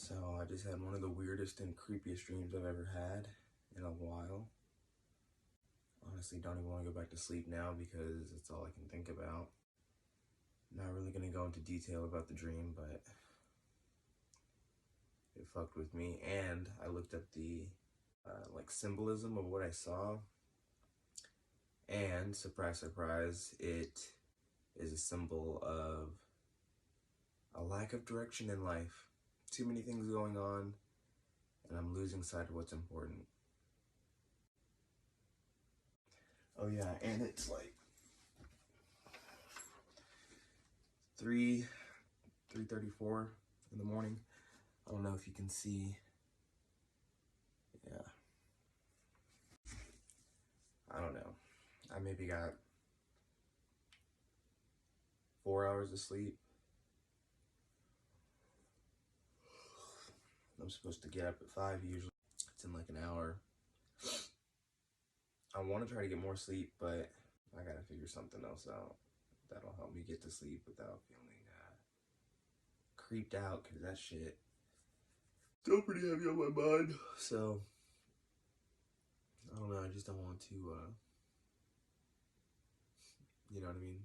So I just had one of the weirdest and creepiest dreams I've ever had in a while. Honestly, don't even want to go back to sleep now because it's all I can think about. Not really going to go into detail about the dream, but it fucked with me. And I looked up the symbolism of what I saw. And surprise, surprise, it is a symbol of a lack of direction in life. Too many things going on, and I'm losing sight of what's important. Oh yeah, and it's like 3:34 in the morning. I don't know if you can see. Yeah. I don't know. I maybe got 4 hours of sleep. I'm supposed to get up at 5 usually. It's in like an hour. I want to try to get more sleep, but I gotta figure something else out that'll help me get to sleep without feeling creeped out, because that shit still pretty heavy on my mind. So I don't know, I just don't want to you know what I mean?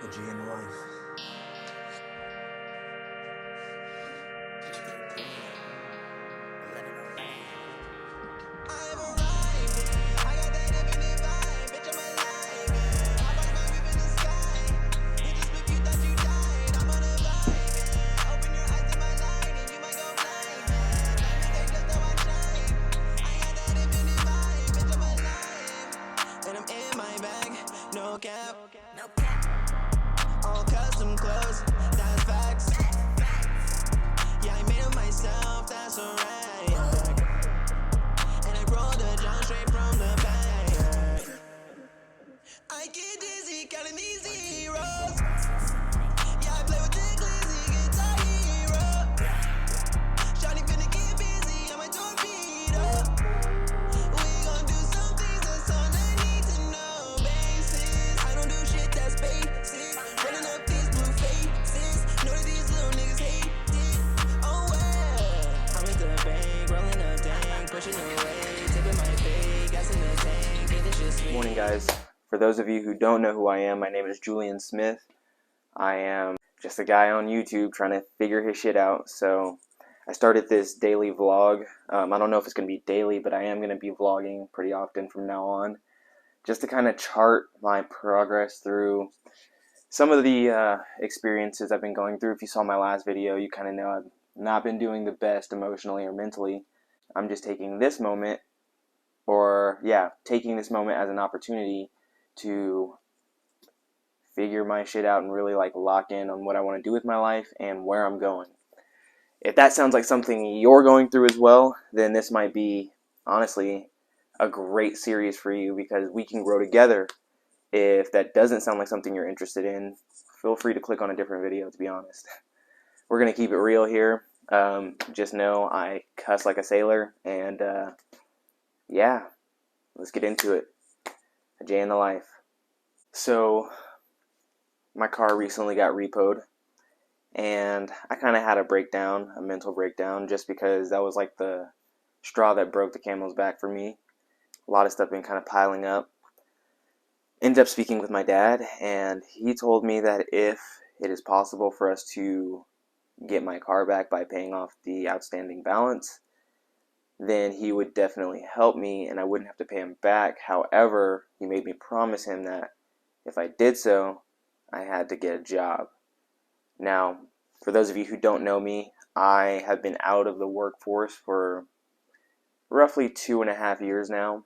A G in life. All custom clothes, that's facts. Yeah, I made it myself, that's alright. And I rolled a joint straight from the bag. I get dizzy counting these zeros. Yeah, I play with the glizzy guitar hero. Shawty finna get busy, I'm a torpedo. We gon' do some things that's on a need to know basis. I don't do shit that's basic. Running up these blue faces. Know that these little niggas hate it. Oh well. I'm at the bank, rolling up dank, pushing away, tipping my fake, gas in the tank, get this shit sweet. Morning, guys. For those of you who don't know who I am, my name is Julian Smith. I am just a guy on YouTube trying to figure his shit out. So I started this daily vlog. I don't know if it's going to be daily, but I am going to be vlogging pretty often from now on, just to kind of chart my progress through some of the experiences I've been going through. If you saw my last video, you kind of know I've not been doing the best emotionally or mentally. I'm just taking this moment, taking this moment as an opportunity to figure my shit out and really lock in on what I want to do with my life and where I'm going. If that sounds like something you're going through as well, then this might be, honestly, a great series for you, because we can grow together. If that doesn't sound like something you're interested in, feel free to click on a different video, to be honest. We're going to keep it real here. Just know I cuss like a sailor, and yeah, let's get into it. A day in the life. So, my car recently got repoed, and I kind of had a mental breakdown, just because that was like the straw that broke the camel's back for me. A lot of stuff been kind of piling up. Ended up speaking with my dad, and he told me that if it is possible for us to get my car back by paying off the outstanding balance, then he would definitely help me and I wouldn't have to pay him back. However, he made me promise him that if I did so, I had to get a job. Now, for those of you who don't know me, I have been out of the workforce for roughly 2.5 years now.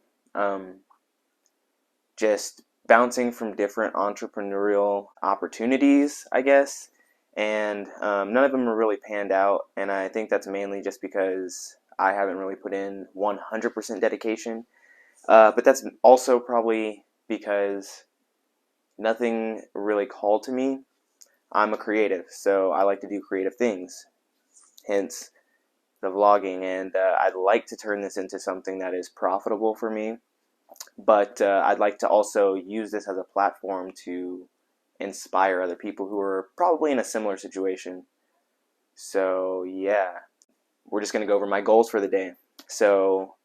Just bouncing from different entrepreneurial opportunities, I guess, and none of them are really panned out, and I think that's mainly just because I haven't really put in 100% dedication, but that's also probably because nothing really called to me. I'm a creative, so I like to do creative things, hence the vlogging, and I'd like to turn this into something that is profitable for me, but I'd like to also use this as a platform to inspire other people who are probably in a similar situation. So yeah, we're just going to go over my goals for the day. So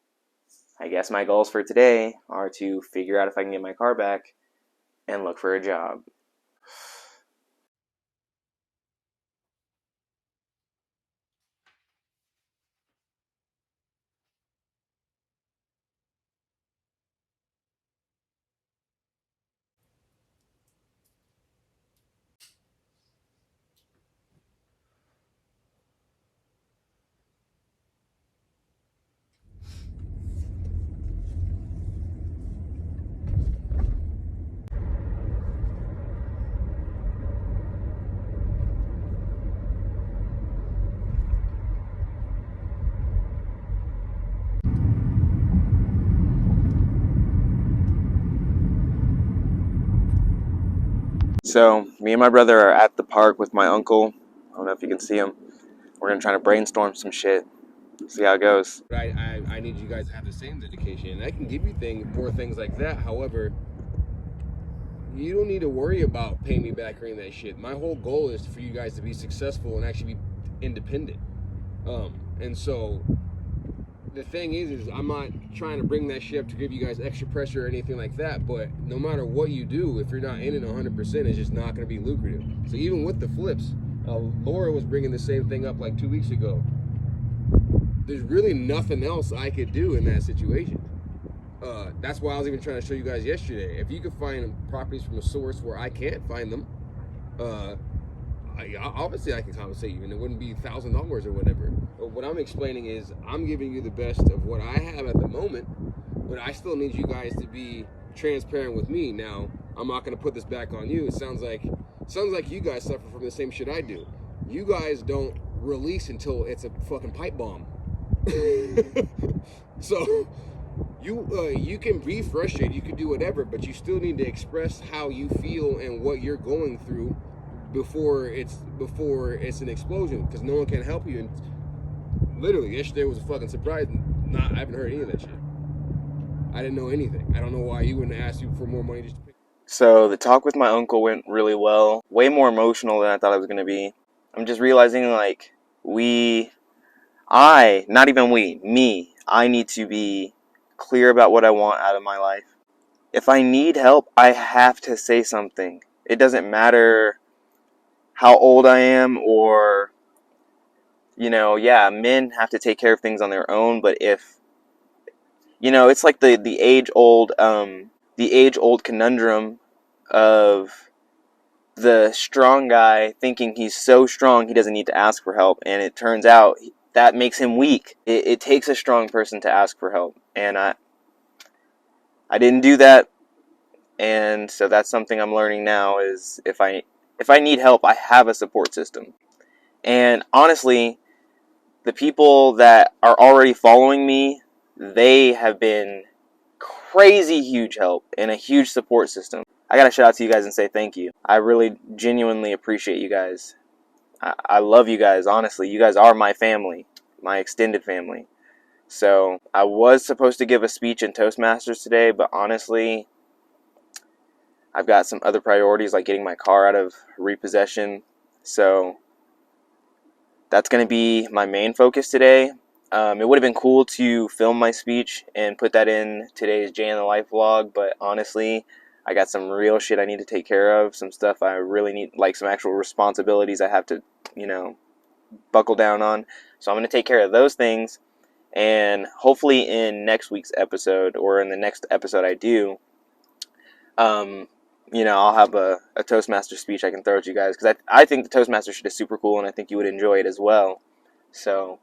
I guess my goals for today are to figure out if I can get my car back and look for a job. So me and my brother are at the park with my uncle. I don't know if you can see him. We're going to try to brainstorm some shit. See how it goes. I need you guys to have the same dedication, and I can give you things like that. However, you don't need to worry about paying me back or any of that shit. My whole goal is for you guys to be successful and actually be independent. And so the thing is I'm not trying to bring that shit up to give you guys extra pressure or anything like that. But no matter what you do, if you're not in it 100%, it's just not going to be lucrative. So even with the flips, Laura was bringing the same thing up like 2 weeks ago. There's really nothing else I could do in that situation. That's why I was even trying to show you guys yesterday. If you could find properties from a source where I can't find them, obviously I can compensate you, and it wouldn't be $1,000 or whatever. But what I'm explaining is I'm giving you the best of what I have at the moment, but I still need you guys to be transparent with me. Now, I'm not going to put this back on you. It sounds like you guys suffer from the same shit I do. You guys don't release until it's a fucking pipe bomb. So you can be frustrated, you can do whatever, but you still need to express how you feel and what you're going through before it's an explosion, because no one can help you. And literally yesterday was a fucking surprise. I haven't heard any of that shit. I didn't know anything. I don't know why he wouldn't ask you for more money just to pick. So the talk with my uncle went really well. Way more emotional than I thought it was going to be. I'm just realizing, like, I need to be clear about what I want out of my life. If I need help, I have to say something. It doesn't matter how old I am, or, men have to take care of things on their own, but if, it's like the age old conundrum of the strong guy thinking he's so strong he doesn't need to ask for help, and it turns out that makes him weak. It takes a strong person to ask for help, and I didn't do that, and so that's something I'm learning now, is if I need help, I have a support system. And honestly, the people that are already following me, they have been crazy huge help and a huge support system. I gotta shout out to you guys and say thank you. I really genuinely appreciate you guys. I love you guys, honestly. You guys are my family, my extended family. So I was supposed to give a speech in Toastmasters today, but honestly, I've got some other priorities, like getting my car out of repossession. So that's going to be my main focus today. It would have been cool to film my speech and put that in today's Jay in the Life vlog, but honestly, I got some real shit I need to take care of, some stuff I really need, like some actual responsibilities I have to, buckle down on. So I'm going to take care of those things. And hopefully in next week's episode, or in the next episode I do, I'll have a Toastmaster speech I can throw at you guys, because I think the Toastmaster shit is super cool, and I think you would enjoy it as well. So,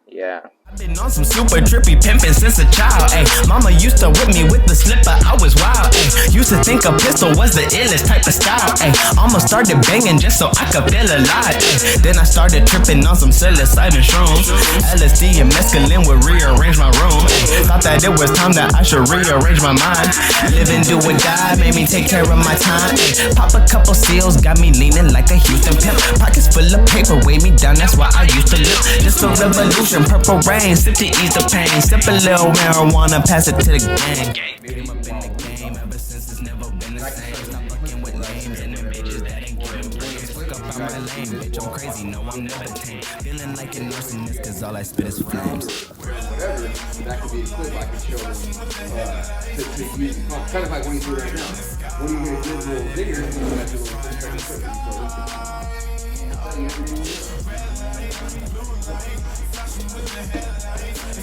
yeah. I've been on some super trippy pimping since a child, ayy. Mama used to whip me with the slipper, I was wild, ayy. Used to think a pistol was the illest type of style, ayy. Almost started banging just so I could feel alive, ayy. Then I started tripping on some psilocybin shrooms. LSD and mescaline would rearrange my room, ayy. Thought that it was time that I should rearrange my mind. Live and do or die, made me take care of my time, ayy. Pop a couple seals, got me leaning like a Houston pimp. Pockets full of paper, weigh me down, that's why I used to live. Just a revolution, purple rain, sip to ease the pain. Sip a little marijuana, pass it to the gang. Came up in the game, ever since it's never been the same. Stop fucking with lames and them bitches that ain't giving brains. Fuck up on my lane, bitch, I'm crazy, no, I'm never tame. Feeling like an arsonist, cause all I spit is flames. Whatever, that could be a clip I could show them to use. Kind of like what you do right now. When you get a good little video, you have to do a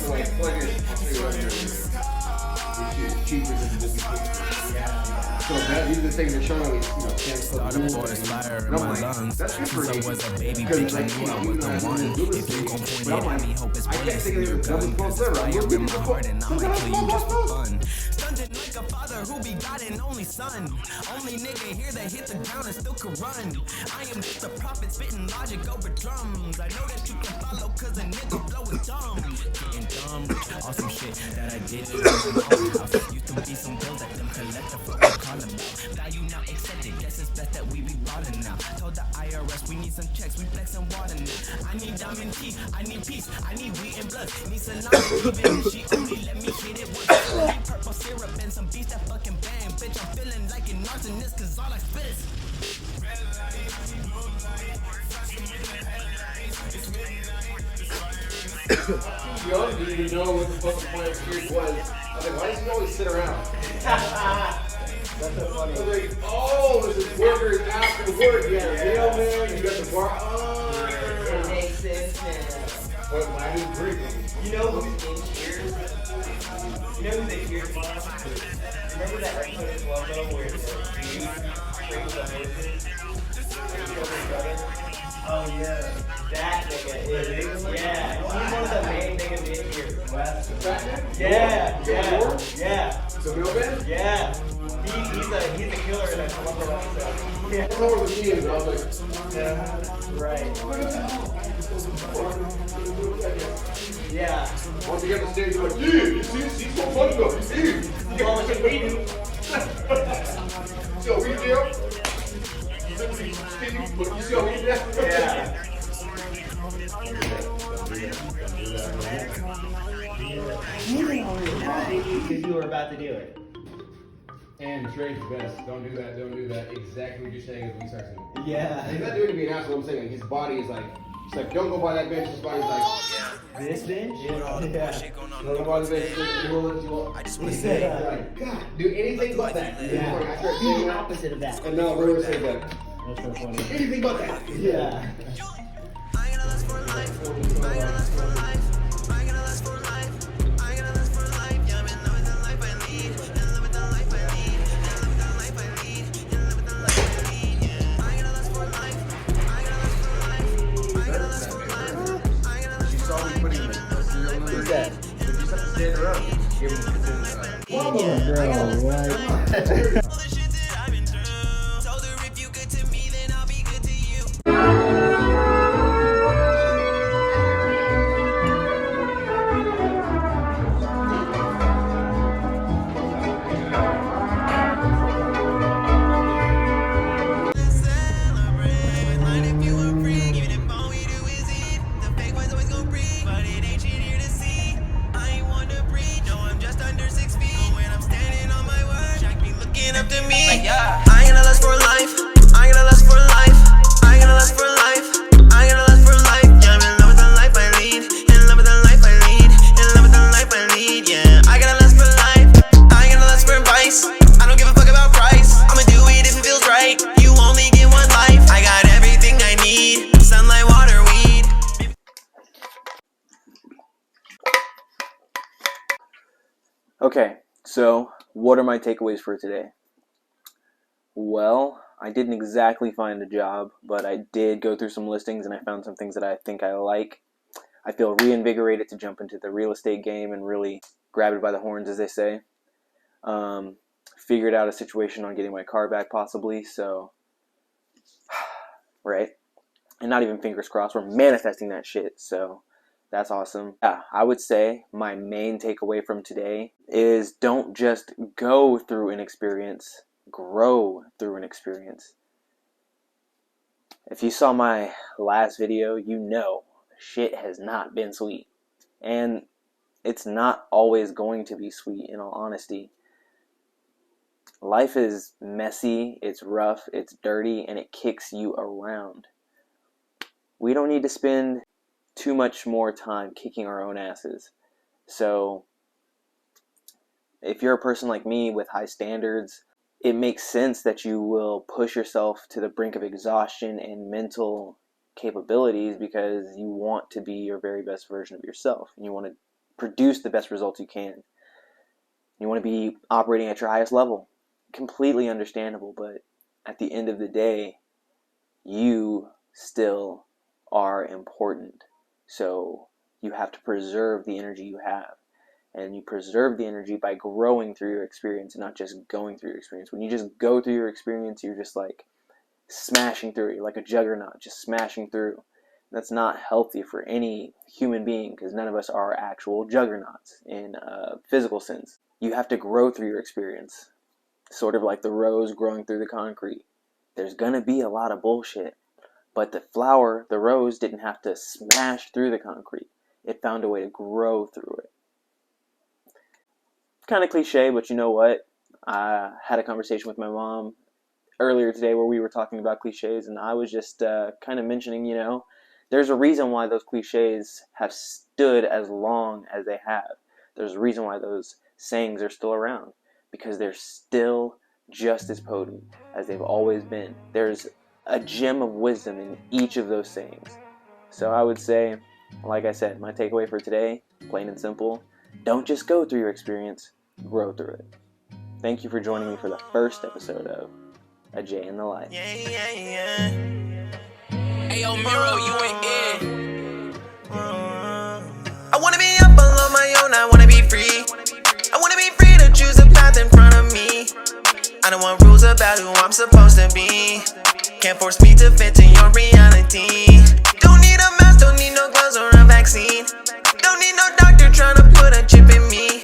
like, plug it, I'll see what I'm doing. It's cheaper than this. So these are the things they're showing me, Started for the fire in my lungs. Since I was a baby bitch, I knew I was the one. If you gon' point it at me, hope it's bullets in your gun. Cause it's fire in my heart and I might kill you just for fun. Stunted like a father who be God and only son. Only nigga here that hit the ground and still can run. I am just a prophet spitting logic over drums. I know that you can follow cause a nigga flow is dumb. Getting dumb, awesome shit that I did in my house. Used to be some bills that them collector for the call about. Value not accepted, guess it's best that we be ballin' now. Told the IRS we need some checks, we flexin' water now. I need diamond tea, I need peace, I need wheat and blood. Need salami, even if she only let me hit it once. I need purple syrup and some beats that fucking bang. Bitch, I'm feeling like an arsonist cause all I spit is young, didn't even know what the fucking point of Keith was. I was like, why does he always sit around? That's so funny. I was like, oh, this is workers after work. You got a mailman, you got the bar. Oh, it makes sense now. But why do you drink them? You know who's in Cheers? You know who's in Cheers? Remember that episode of Columbo where the dude trains the horses? Oh yeah. That nigga is, yeah. He's one of the main niggas in here. Yeah. The mailman? Yeah. He's a killer in that Columbo episode. Yeah. I don't know where the key is, but I was like, Right. Yeah. once you get on the stage, you're like, dude, he's so funny though, he's huge. Well, we do. So we do. You see how we do? Yeah. Because you were about to do it. And Dre's best. Don't do that. Exactly what you're saying is what he starts doing. Yeah. He's not doing it to be an asshole. I'm saying like his body is like, it's like, don't go by that bench. His body's like, This bench? don't go by the bench. I just wanna say, Like, God, do anything but that. Yeah. Like, I start Do saying the that, opposite of that. and now Roy says that. That's so funny. Anything but that. Yeah. Okay, so what are my takeaways for today? Well, I didn't exactly find a job, but I did go through some listings and I found some things that I think I like. I feel reinvigorated to jump into the real estate game and really grab it by the horns, as they say. Figured out a situation on getting my car back, possibly, so, right? And not even fingers crossed, we're manifesting that shit, so that's awesome. Yeah, I would say my main takeaway from today is don't just go through an experience, grow through an experience. If you saw my last video, you know shit has not been sweet. And it's not always going to be sweet, in all honesty. Life is messy, it's rough, it's dirty, and it kicks you around. We don't need to spend too much more time kicking our own asses. So, if you're a person like me with high standards, it makes sense that you will push yourself to the brink of exhaustion and mental capabilities because you want to be your very best version of yourself. And you want to produce the best results you can. You want to be operating at your highest level. Completely understandable, but at the end of the day, you still are important. So you have to preserve the energy you have. And you preserve the energy by growing through your experience and not just going through your experience. When you just go through your experience, you're just like smashing through. You're like a juggernaut, just smashing through. That's not healthy for any human being because none of us are actual juggernauts in a physical sense. You have to grow through your experience. Sort of like the rose growing through the concrete. There's gonna be a lot of bullshit. But the flower, the rose, didn't have to smash through the concrete. It found a way to grow through it. Kind of cliche, but you know what? I had a conversation with my mom earlier today where we were talking about cliches, and I was just kind of mentioning, you know, there's a reason why those cliches have stood as long as they have. There's a reason why those sayings are still around. Because they're still just as potent as they've always been. There's a gem of wisdom in each of those sayings. So I would say, like I said, my takeaway for today, plain and simple, don't just go through your experience, grow through it. Thank you for joining me for the first episode of A J in the Life. Hey, yo, Miro, you ain't in. I wanna be up alone my own, I wanna be free. I wanna be free to choose a path in front of me. I don't want rules about who I'm supposed to be. Can't force me to fit in your reality. Don't need a mask, don't need no gloves or a vaccine. Don't need no doctor trying to put a chip in me.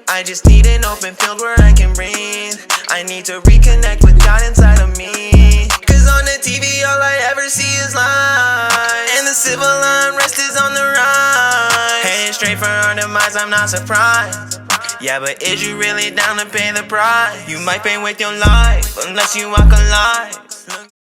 I just need an open field where I can breathe. I need to reconnect with God inside of me. Cause on the TV all I ever see is lies. And the civil unrest is on the rise. Heading straight for our demise, I'm not surprised. Yeah, but is you really down to pay the price? You might pay with your life unless you walk alive.